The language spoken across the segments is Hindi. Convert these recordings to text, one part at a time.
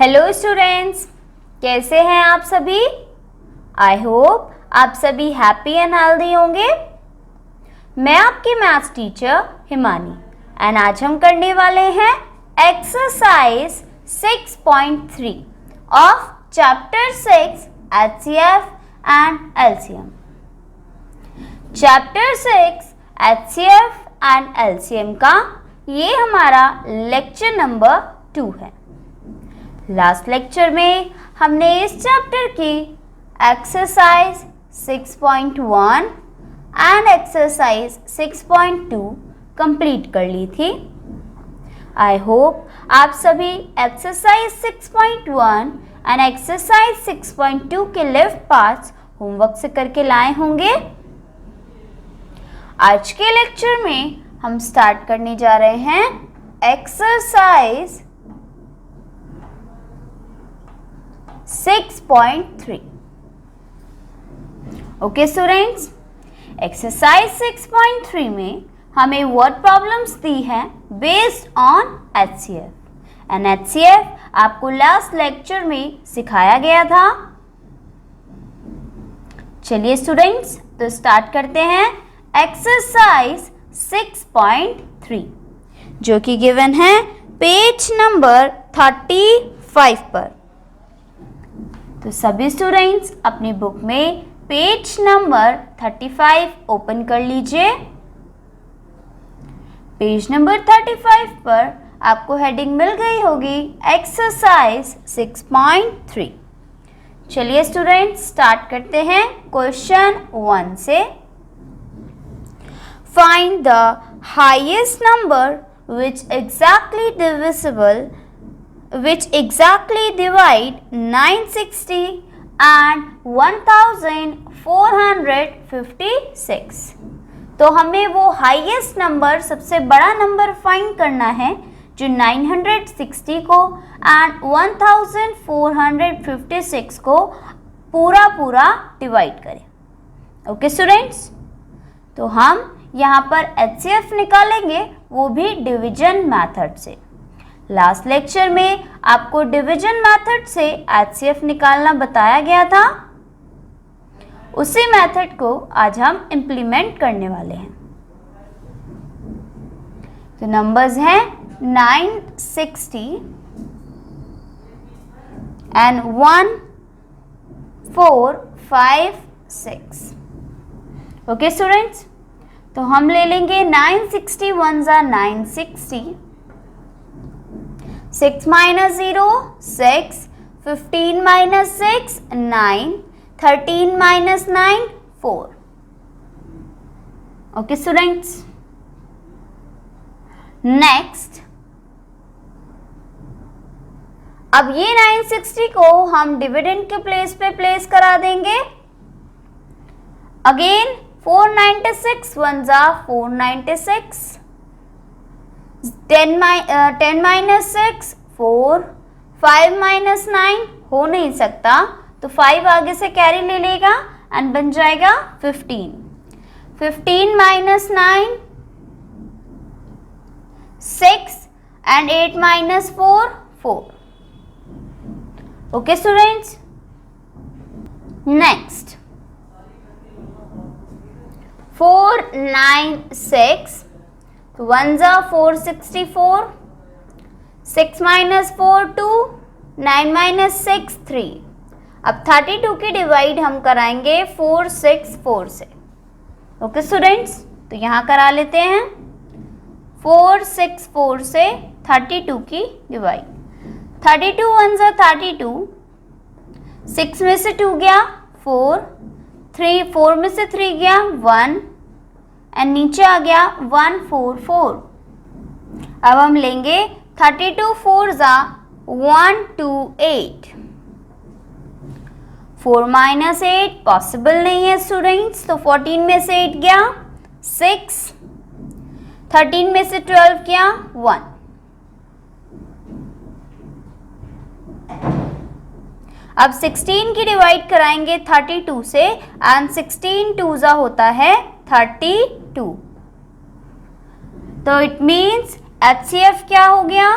हेलो स्टूडेंट्स, कैसे हैं आप सभी। आई होप आप सभी हैप्पी एंड हेल्दी होंगे। मैं आपकी मैथ्स टीचर हिमानी एंड आज हम करने वाले हैं exercise 6.3 of chapter 6 HCF and LCM। Chapter 6 HCF and LCM का ये हमारा लेक्चर नंबर 2 है। लास्ट लेक्चर में हमने इस चैप्टर की एक्सरसाइज 6.1 एंड एक्सरसाइज 6.2 कंप्लीट कर ली थी। आई होप आप सभी एक्सरसाइज 6.1 एंड एक्सरसाइज 6.2 के लेफ्ट पार्ट्स होमवर्क से करके लाए होंगे। आज के लेक्चर में हम स्टार्ट करने जा रहे हैं एक्सरसाइज 6.3। ओके स्टूडेंट्स, एक्सरसाइज 6.3 में हमें वर्ड प्रॉब्लम्स दी है based on HCF and HCF आपको लास्ट लेक्चर में सिखाया गया था। चलिए स्टूडेंट्स, तो स्टार्ट करते हैं एक्सरसाइज 6.3 जो कि गिवन है पेज नंबर 35 पर। तो सभी स्टूडेंट्स अपनी बुक में पेज नंबर 35 ओपन कर लीजिए। पेज नंबर 35 पर आपको हेडिंग मिल गई होगी एक्सरसाइज 6.3। चलिए स्टूडेंट्स स्टार्ट करते हैं क्वेश्चन 1 से। Find the highest number which exactly divide 960 and 1456। तो हमें वो हाईएस्ट नंबर, सबसे बड़ा नंबर फाइंड करना है जो 960 को एंड 1456 को पूरा डिवाइड करे। ओके स्टूडेंट्स, तो हम यहाँ पर HCF निकालेंगे, वो भी डिवीजन मेथड से। लास्ट लेक्चर में आपको डिवीजन मेथड से HCF निकालना बताया गया था, उसी मेथड को आज हम इम्प्लीमेंट करने वाले हैं। तो नंबर्स हैं 960 एंड 1456। ओके स्टूडेंट्स, तो हम ले लेंगे 960 1 जा 960, 6 minus 0 6, 15 minus 6 9, 13 minus 9 4। Okay students, next अब ये 960 को हम डिविडेंड के प्लेस पे प्लेस करा देंगे। अगेन 496 1 जा 496, 10 minus 6 4, 5 minus 9 हो नहीं सकता, तो 5 आगे से कैरी ले लेगा एंड बन जाएगा 15। 15 minus 9 6 and 8 minus 4 4। Okay students, next 496 1 जा 464, 6 minus 4 2, 9 minus 6 3। अब 32 की डिवाइड हम कराएंगे 4 6 4 से। ओके स्टूडेंट्स, तो यहाँ करा लेते हैं 4 6 4 से 32 की डिवाइड। 32 1 जा 32, 6 में से 2 गया 4, 4 में से 3 गया 1 एंड नीचे आ गया 1 4 4। अब हम लेंगे 32 4 जा 1 2 8। 4 minus 8 पॉसिबल नहीं है स्टूडेंट्स, तो 14 में से 8 गया 6, 13 में से 12 गया 1। अब 16 की डिवाइड कराएंगे 32 से एंड 16 2 जा होता है 32। तो इट मीन्स HCF क्या हो गया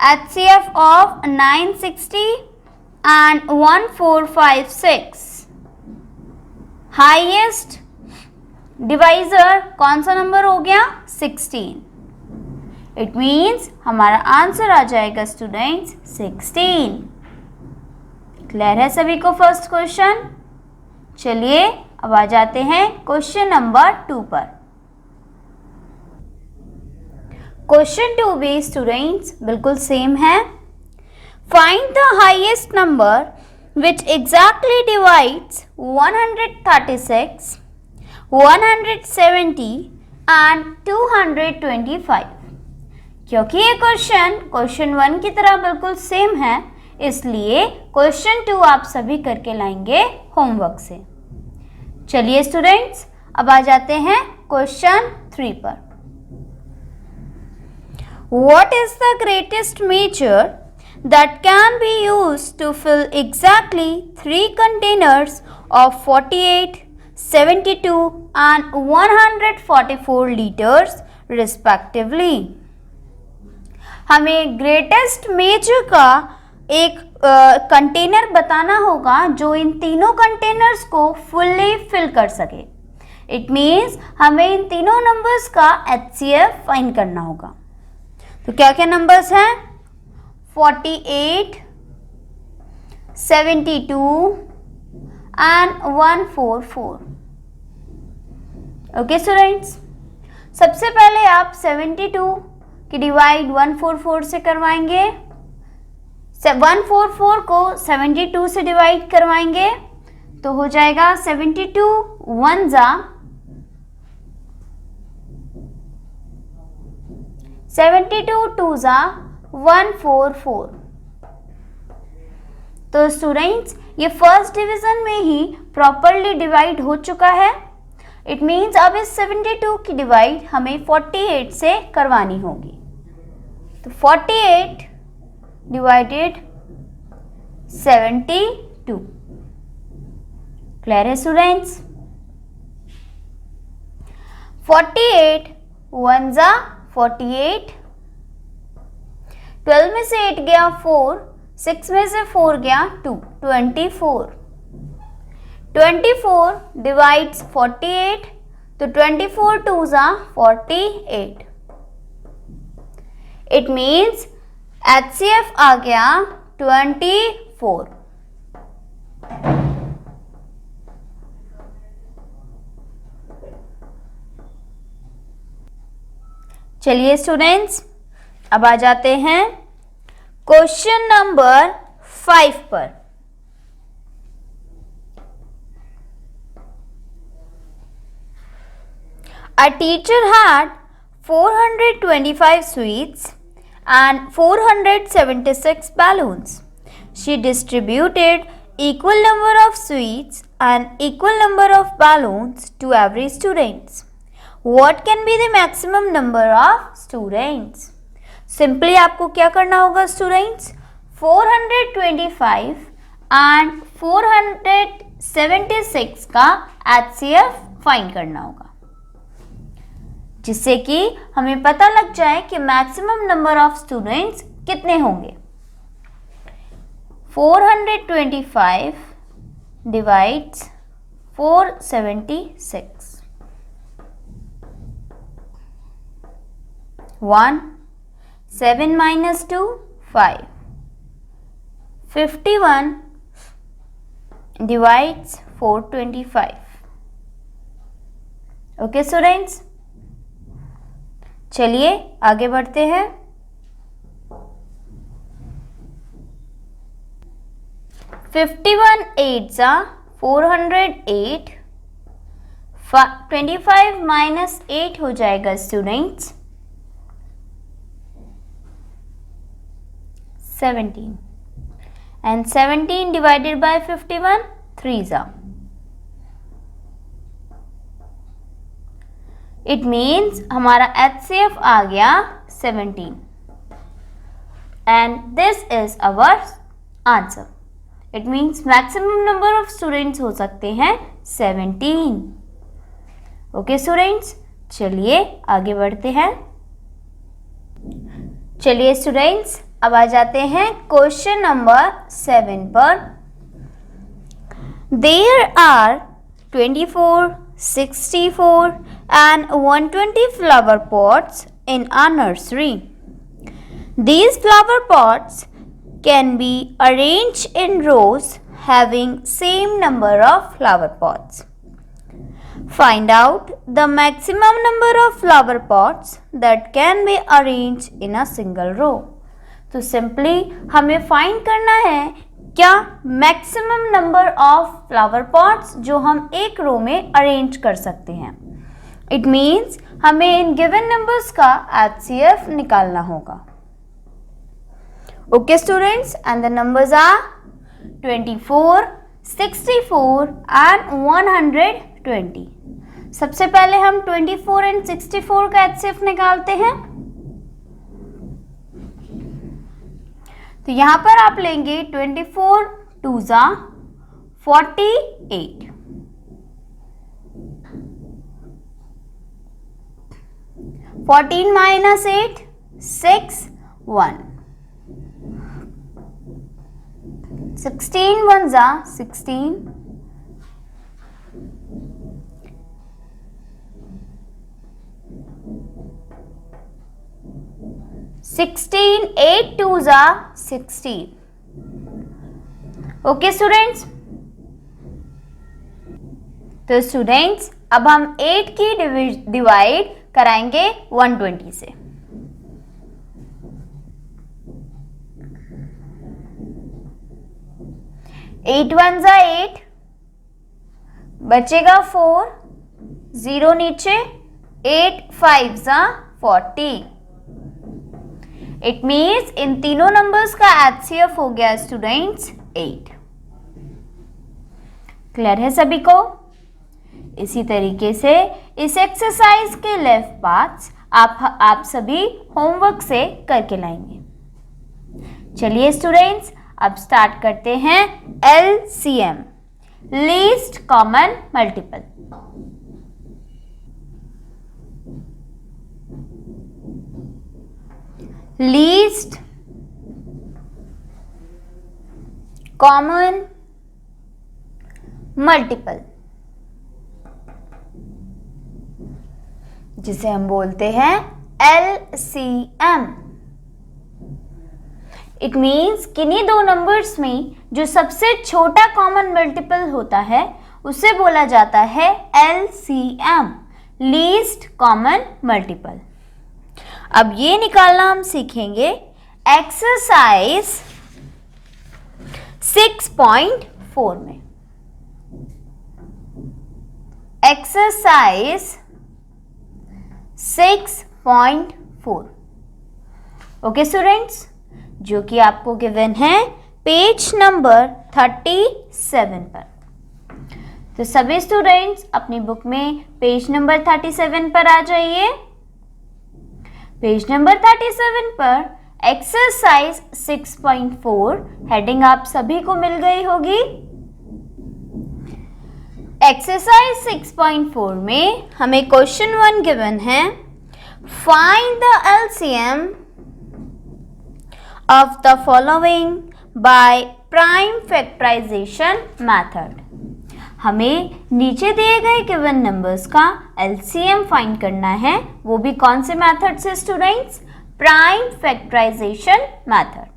HCF of 960 and 1456. Highest divisor कौन सा नंबर हो गया? 16. इट मीन्स हमारा आंसर आ जाएगा स्टूडेंट्स 16. क्लियर है सभी को फर्स्ट क्वेश्चन? चलिए अब आ जाते हैं क्वेश्चन नंबर 2 पर. क्वेश्चन 2 भी स्टूडेंट्स बिल्कुल सेम है. Find the highest number which exactly divides 136, 170 and 225. क्योंकि ये क्वेश्चन 1 की तरह बिल्कुल सेम है, इसलिए क्वेश्चन 2 आप सभी करके लाएंगे होमवर्क से. चलिए स्टूडेंट्स अब आ जाते हैं क्वेश्चन 3 पर. What is the greatest measure that can be used to fill exactly 3 containers of 48, 72 and 144 liters respectively? हमें ग्रेटेस्ट मेजर का एक कंटेनर बताना होगा जो इन तीनों कंटेनर्स को फुल्ली फिल कर सके. इट मीन्स हमें इन तीनों नंबर्स का HCF फाइंड करना होगा. तो क्या क्या नंबर्स हैं? 48, 72 and 144. ओके स्टूडेंट्स, सबसे पहले आप 72 की डिवाइड 144 से करवाएंगे. 144 को 72 से डिवाइड करवाएंगे तो हो जाएगा 72 1 जा 72 2 जा 144. तो स्टूडेंट्स ये फर्स्ट डिवीजन में ही प्रॉपरली डिवाइड हो चुका है. इट मीन्स अब इस 72 की डिवाइड हमें 48 से करवानी होगी. तो 48 डिवाइडेड 72. क्लियर है स्टूडेंट्स? 48 1 जा 48, 12 में से 8 गया 4, 6 में से 4 गया 2, 24. 24 डिवाइड्स 48, तो 24 2 जा 48. इट मीन्स HCF आ गया 24. चलिए स्टूडेंट्स अब आ जाते हैं क्वेश्चन नंबर 5 पर. A teacher had 425 sweets and 476 balloons. She distributed equal number of sweets and equal number of balloons to every student. What can be the maximum number of students? Simply आपको क्या करना होगा स्टूडेंट्स? 425 and 476 का HCF फाइंड करना होगा, जिससे कि हमें पता लग जाए कि मैक्सिमम नंबर ऑफ स्टूडेंट्स कितने होंगे. 425 divides 476. 1 7 minus 2 5. 51 divides 425. Okay students, चलिए आगे बढ़ते हैं. 51 8 408. 25 minus 8 हो जाएगा स्टूडेंट्स 17. and 17 divided by 51 3 जा. इट मीन्स हमारा HCF आ गया 17 and this is our answer. It means maximum number of students हो सकते हैं 17. ओके स्टूडेंट्स, चलिए आगे बढ़ते हैं. चलिए स्टूडेंट्स अब आ जाते हैं क्वेश्चन नंबर 7 पर। There are 24, 64 and 120 flower pots in a nursery. These flower pots can be arranged in rows having same number of flower pots. Find out the maximum number of flower pots that can be arranged in a single row. तो सिंपली हमें फाइंड करना है क्या maximum number of flower pots जो हम एक रो में अरेंज कर सकते हैं। इट मीन्स हमें इन गिवन नंबर्स का HCF निकालना होगा। Okay students, and the numbers are 24, 64 and 120। सबसे पहले हम 24 एंड 64 का HCF निकालते हैं। तो यहां पर आप लेंगे 24 2 जा 48, 14 minus 8 6 1, 16 1 जा 16, 16 8 2 जा 16। ओके स्टूडेंट्स, तो स्टूडेंट्स अब हम 8 की डिवाइड कराएंगे 120 से। 8 1 जा 8, बचेगा 4, 0 नीचे, 8 5 जा 40। इट मीन्स इन तीनों नंबर्स का HCF हो गया स्टूडेंट्स 8। क्लियर है सभी को? इसी तरीके से इस एक्सरसाइज के लेफ्ट पार्ट्स आप सभी होमवर्क से करके लाएंगे। चलिए स्टूडेंट्स अब स्टार्ट करते हैं LCM, least common multiple. Least common multiple, जिसे हम बोलते हैं LCM। इट मीन्स किन्हीं दो नंबर्स में जो सबसे छोटा कॉमन मल्टीपल होता है उसे बोला जाता है LCM, लीस्ट कॉमन मल्टीपल। अब ये निकालना हम सीखेंगे एक्सरसाइज 6.4 में। एक्सरसाइज 6.4, ओके स्टूडेंट्स, जो कि आपको गिवन है पेज नंबर 37 पर। तो सभी स्टूडेंट्स अपनी बुक में पेज नंबर 37 पर आ जाइए। पेज नंबर 37 पर एक्सरसाइज 6.4 हेडिंग आप सभी को मिल गई होगी। एक्सरसाइज 6.4 में हमें क्वेश्चन 1 गिवन है, find the LCM of the following by prime factorization method. हमें नीचे दिए गए गिवन नंबर्स का LCM फाइंड करना है, वो भी कौन से मेथड से स्टूडेंट्स? Prime factorization method.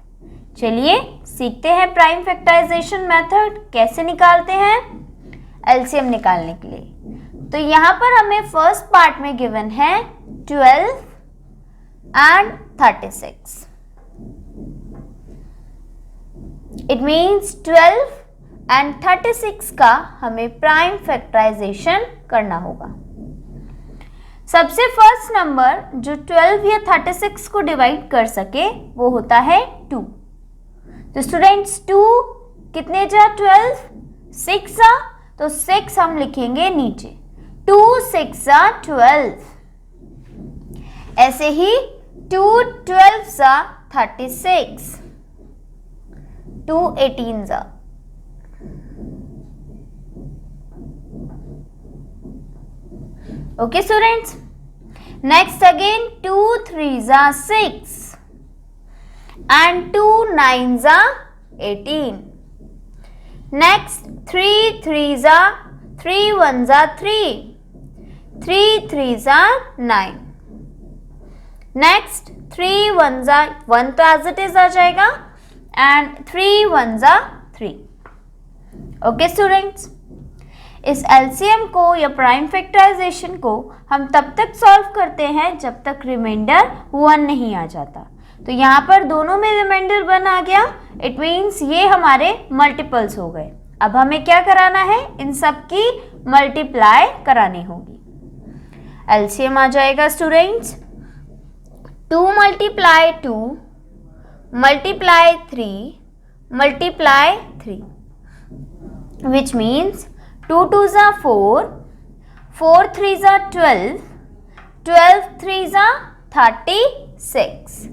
चलिए सीखते हैं प्राइम फैक्टराइजेशन मेथड कैसे निकालते हैं LCM निकालने के लिए। तो यहाँ पर हमें फर्स्ट पार्ट में गिवन है 12 एंड 36। इट मीन्स 12 एंड 36 का हमें प्राइम फैक्टराइजेशन करना होगा। सबसे फर्स्ट नंबर जो 12 या 36 को डिवाइड कर सके वो होता है 2। तो स्टूडेंट्स 2 कितने जा 12, 6 जा, तो 6 हम लिखेंगे नीचे, 2 6 जा 12। ऐसे ही 2 12 जा 36, 2 18 जा। Okay students, next again 2 3 जा 6, and 2 9s are 18. Next 3 3s are 3 1s are 3. 3 3s are 9. Next 3 1s are 1 तो as it is आ जाएगा and 3 1s are 3. Okay students, इस एलसीएम को या प्राइम फैक्टराइजेशन को हम तब तक सॉल्व करते हैं जब तक रिमाइंडर 1 नहीं आ जाता। तो यहाँ पर दोनों में रिमाइंडर 1 आ गया, इट मीन्स ये हमारे मल्टीपल्स हो गए। अब हमें क्या कराना है, इन सब की मल्टीप्लाई करानी होगी। एलसीएम आ जाएगा students 2 multiply 2 multiply 3 multiply 3, which means 2 2s are 4, 4 3s are 12, 12 3s are 36।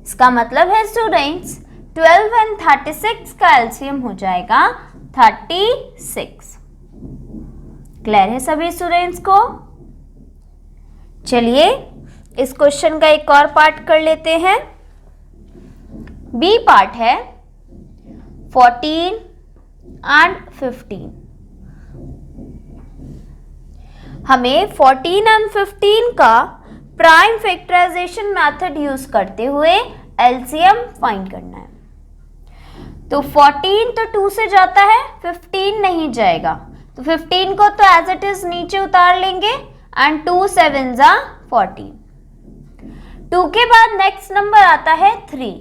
इसका मतलब है स्टूडेंट्स 12 एंड 36 का एलसीएम हो जाएगा 36। क्लियर है सभी स्टूडेंट्स को? चलिए इस क्वेश्चन का एक और पार्ट कर लेते हैं। बी पार्ट है 14 एंड 15। हमें 14 एंड 15 का प्राइम फैक्टराइजेशन मेथड यूज करते हुए एलसीएम फाइंड करना है। तो 14 तो 2 से जाता है, 15 नहीं जाएगा, तो 15 को तो एज इट इज नीचे उतार लेंगे एंड 2 7s are 14। 2 के बाद नेक्स्ट नंबर आता है 3,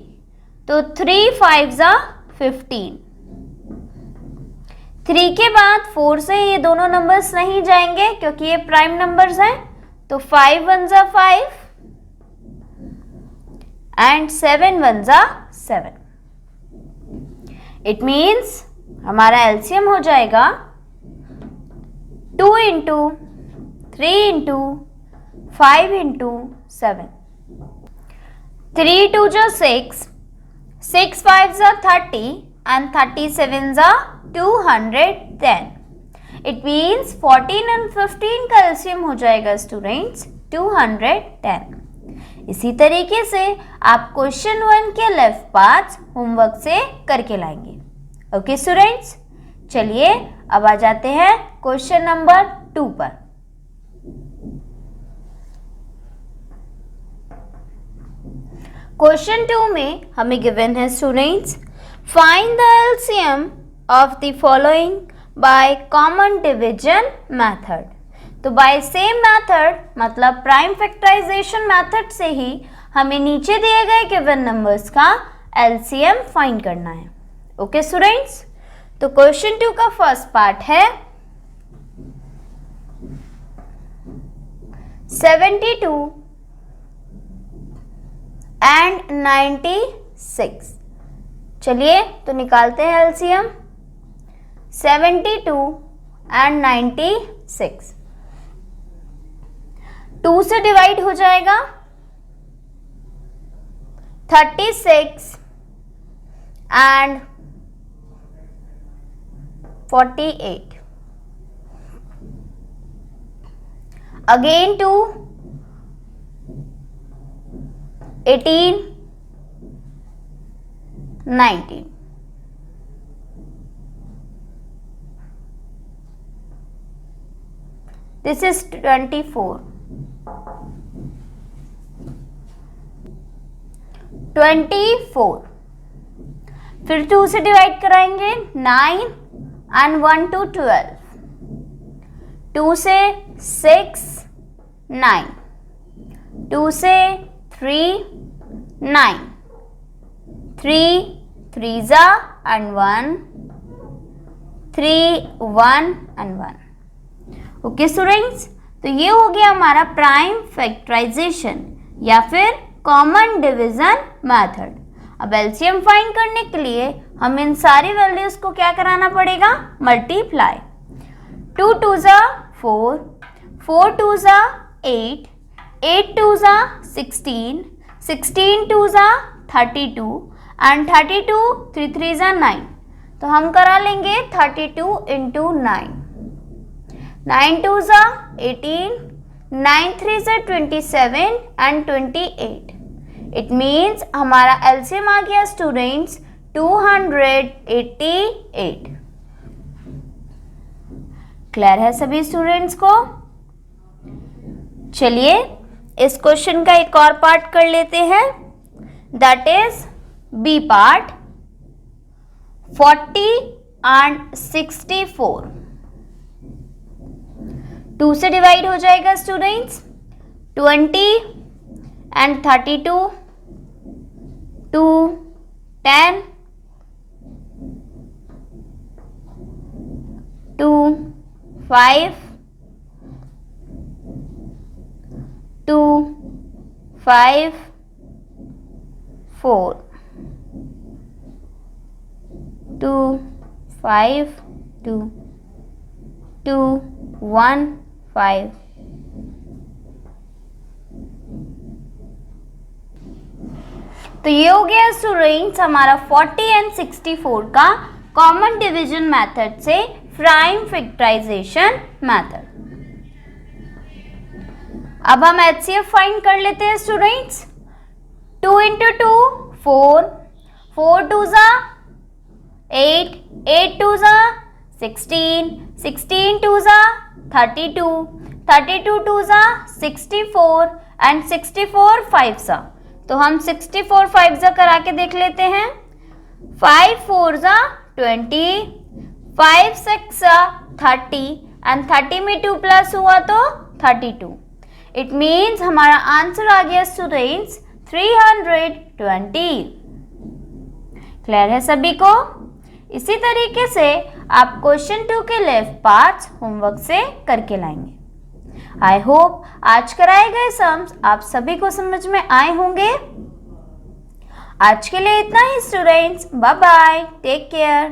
तो 3 5s are 15। 3 के बाद 4 से ये दोनों नंबर्स नहीं जाएंगे क्योंकि ये प्राइम नंबर्स हैं, तो 5 1s are 5 and 7 1s are 7। It means हमारा एलसीएम हो जाएगा 2 इंटू 3 इंटू 5 इंटू 7। 3 2 जो 6, 6 5s are 30 and 37s are 210। It means 14 and 15 का एलसीएम हो जाएगा स्टूडेंट्स 210। इसी तरीके से आप क्वेश्चन 1 के लेफ्ट पार्ट्स होमवर्क से करके लाएंगे। ओके स्टूडेंट्स, चलिए अब आ जाते हैं क्वेश्चन नंबर 2 पर। क्वेश्चन 2 में हमें गिवन है students find the LCM of the following by common division method. तो बाय सेम मेथड मतलब प्राइम फैक्टराइजेशन मेथड से ही हमें नीचे दिए गए गिवन नंबर्स का एलसीएम फाइंड करना है। ओके स्टूडेंट्स, तो क्वेश्चन 2 का फर्स्ट पार्ट है 72 एंड 96। चलिए तो निकालते हैं एलसीएम 72 एंड 96। 2 से डिवाइड हो जाएगा 36 एंड 48। अगेन 2 18 19। This is 24। 24 फिर 2 से डिवाइड कराएंगे 9 एंड 1 to 12। 2 से 6 9, 2 से 3 9, 3 3s are and 1, 3 1 and 1। Okay students, तो ये हो गया हमारा प्राइम फैक्टराइजेशन या फिर कॉमन डिवीजन मेथड। अब एलसीएम फाइंड करने के लिए हम इन सारी वैल्यूज को क्या कराना पड़ेगा, multiply. 2 2s are 4, 4 2s are 8, 8 2s are 16, 16 2s are 32 and 32 3 3s are 9। तो हम करा लेंगे 32 into 9। 9 2s are 18, 9 3s are 27 and 28। It means हमारा एलसीएम आ गया स्टूडेंट्स 288। क्लियर है सभी स्टूडेंट्स को? चलिए इस क्वेश्चन का एक और पार्ट कर लेते हैं, that is B part. 40 and 64 2 से डिवाइड हो जाएगा स्टूडेंट्स। 20 एंड 32, 2, 10, 2, 5, 2, 5, 4, 2, 5, 2, 2, 1, 5। तो ये हो गया स्टूडेंट्स हमारा 40 एंड 64 का कॉमन डिवीजन मेथड से प्राइम फैक्टराइजेशन मेथड। अब हम HCF फाइंड कर लेते हैं students. 2 into 2 4, 4 2s 8, 8 2s 16, 16 2s 32, 32 2s 64 and 64 5s। तो हम 64 5s करा के देख लेते हैं। 5 4s 20, 5 6 30 एंड 30 में 2 प्लस हुआ तो 32। इट मीन्स हमारा आंसर आ गया स्टूडेंट्स 320। क्लियर है सभी को? इसी तरीके से आप क्वेश्चन 2 के लेफ्ट पार्ट्स होमवर्क से करके लाएंगे। आई होप आज कराए गए सम्स आप सभी को समझ में आए होंगे। आज के लिए इतना ही students, bye bye, take care.